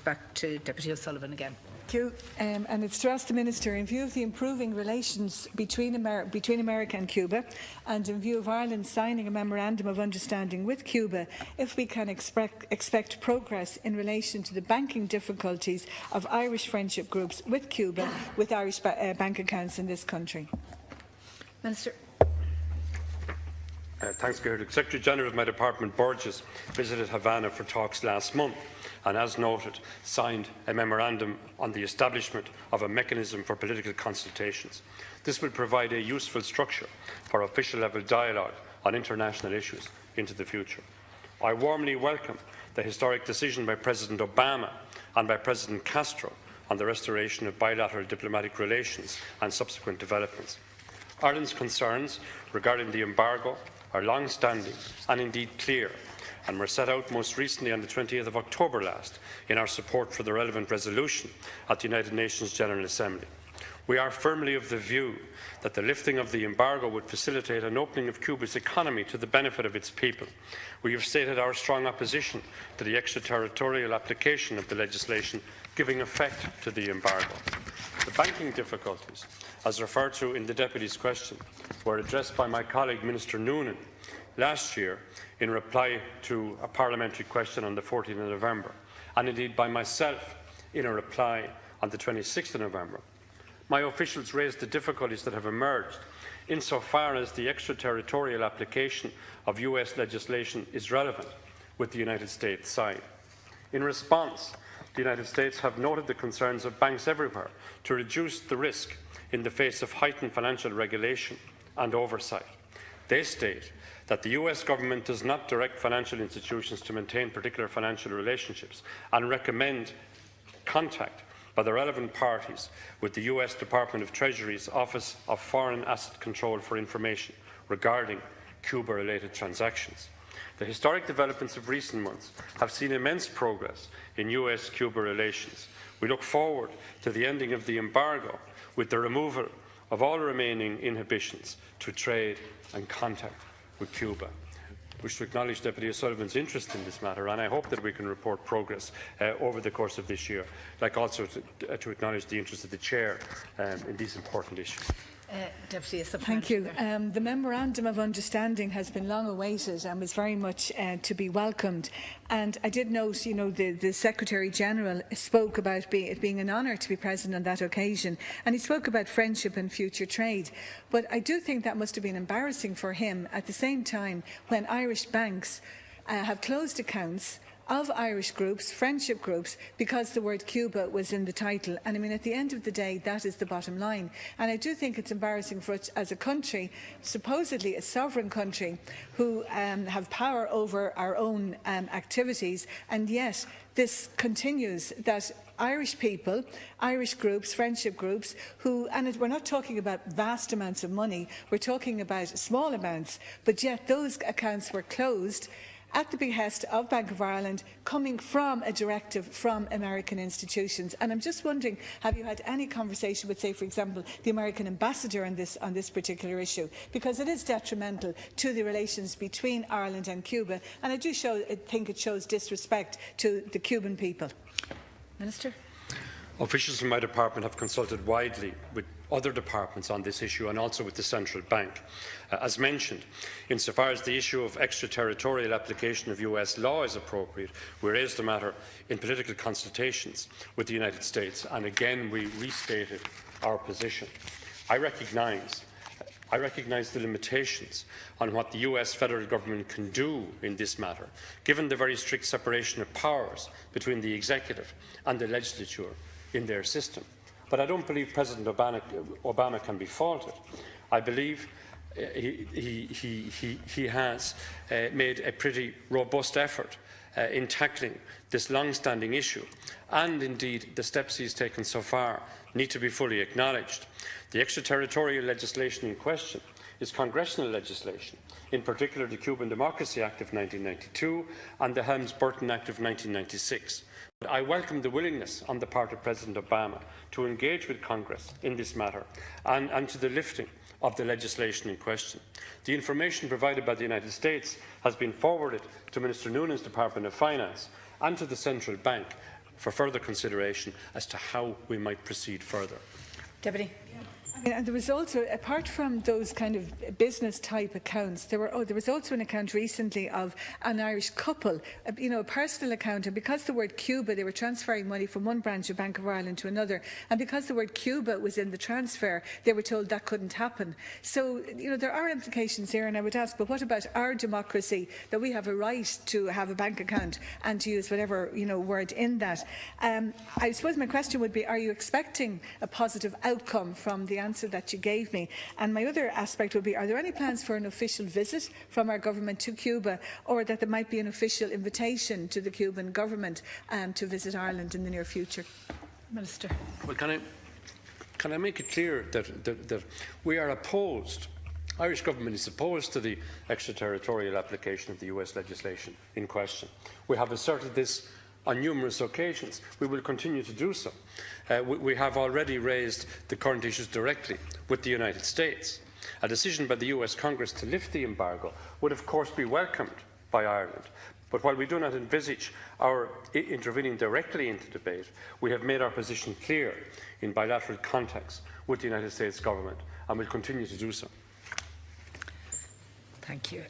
Back to Deputy O'Sullivan again. Thank you. And it's to ask the Minister, in view of the improving relations between America and Cuba, and in view of Ireland signing a Memorandum of Understanding with Cuba, if we can expect progress in relation to the banking difficulties of Irish friendship groups with Cuba, with Irish bank accounts in this country. Minister. Thanks, Gertrude. Secretary-General of my department, Burgess, visited Havana for talks last month and, as noted, signed a memorandum on the establishment of a mechanism for political consultations. This will provide a useful structure for official-level dialogue on international issues into the future. I warmly welcome the historic decision by President Obama and by President Castro on the restoration of bilateral diplomatic relations and subsequent developments. Ireland's concerns regarding the embargo are long-standing and indeed clear, and were set out most recently on the 20th of October last in our support for the relevant resolution at the United Nations General Assembly. We are firmly of the view that the lifting of the embargo would facilitate an opening of Cuba's economy to the benefit of its people. We have stated our strong opposition to the extraterritorial application of the legislation giving effect to the embargo. The banking difficulties, as referred to in the Deputy's question, were addressed by my colleague Minister Noonan last year in reply to a parliamentary question on the 14th of November, and indeed by myself in a reply on the 26th of November. My officials raised the difficulties that have emerged insofar as the extraterritorial application of US legislation is relevant with the United States side. In response, the United States have noted the concerns of banks everywhere to reduce the risk in the face of heightened financial regulation and oversight. They state that the US government does not direct financial institutions to maintain particular financial relationships and recommend contact by the relevant parties with the US Department of Treasury's Office of Foreign Asset Control for information regarding Cuba-related transactions. The historic developments of recent months have seen immense progress in US-Cuba relations. We look forward to the ending of the embargo with the removal of all remaining inhibitions to trade and contact with Cuba. I wish to acknowledge Deputy O'Sullivan's interest in this matter, and I hope that we can report progress over the course of this year. I'd like also to acknowledge the interest of the Chair in these important issues. Deputy Thank you. The Memorandum of Understanding has been long awaited and was very much to be welcomed. And I did note, the Secretary-General spoke about it being an honour to be present on that occasion, and he spoke about friendship and future trade. But I do think that must have been embarrassing for him at the same time when Irish banks have closed accounts of Irish groups, friendship groups, because the word Cuba was in the title. And I mean, at the end of the day, that is the bottom line. And I do think it's embarrassing for us as a country, supposedly a sovereign country, who have power over our own activities, and yet this continues, that Irish people, Irish groups, friendship groups, and we're not talking about vast amounts of money, we're talking about small amounts, but yet those accounts were closed at the behest of Bank of Ireland, coming from a directive from American institutions. And I'm just wondering, have you had any conversation with, say, for example, the American ambassador on this particular issue? Because it is detrimental to the relations between Ireland and Cuba, and I think it shows disrespect to the Cuban people. Minister. Officials from my department have consulted widely with other departments on this issue and also with the Central Bank. As mentioned, insofar as the issue of extraterritorial application of US law is appropriate, we raised the matter in political consultations with the United States, and again we restated our position. I recognise the limitations on what the US federal government can do in this matter, given the very strict separation of powers between the executive and the legislature in their system. But I don't believe President Obama can be faulted. I believe he has made a pretty robust effort in tackling this long-standing issue, and indeed the steps he has taken so far need to be fully acknowledged. The extraterritorial legislation in question is congressional legislation, in particular the Cuban Democracy Act of 1992 and the Helms-Burton Act of 1996. I welcome the willingness on the part of President Obama to engage with Congress in this matter and to the lifting of the legislation in question. The information provided by the United States has been forwarded to Minister Noonan's Department of Finance and to the Central Bank for further consideration as to how we might proceed further. Deputy. And there was also, apart from those kind of business-type accounts, there was also an account recently of an Irish couple, a personal account, and because the word Cuba, they were transferring money from one branch of Bank of Ireland to another, and because the word Cuba was in the transfer, they were told that couldn't happen. So, there are implications here, and I would ask, but what about our democracy, that we have a right to have a bank account and to use whatever, word in that? I suppose my question would be, are you expecting a positive outcome from the answer that you gave me? And my other aspect would be, are there any plans for an official visit from our government to Cuba, or that there might be an official invitation to the Cuban government to visit Ireland in the near future? Minister. Well, can I make it clear that we are opposed, Irish government is opposed to the extraterritorial application of the US legislation in question. We have asserted this on numerous occasions. We will continue to do so. We have already raised the current issues directly with the United States. A decision by the US Congress to lift the embargo would of course be welcomed by Ireland. But while we do not envisage our intervening directly into debate, we have made our position clear in bilateral contacts with the United States government and will continue to do so. Thank you.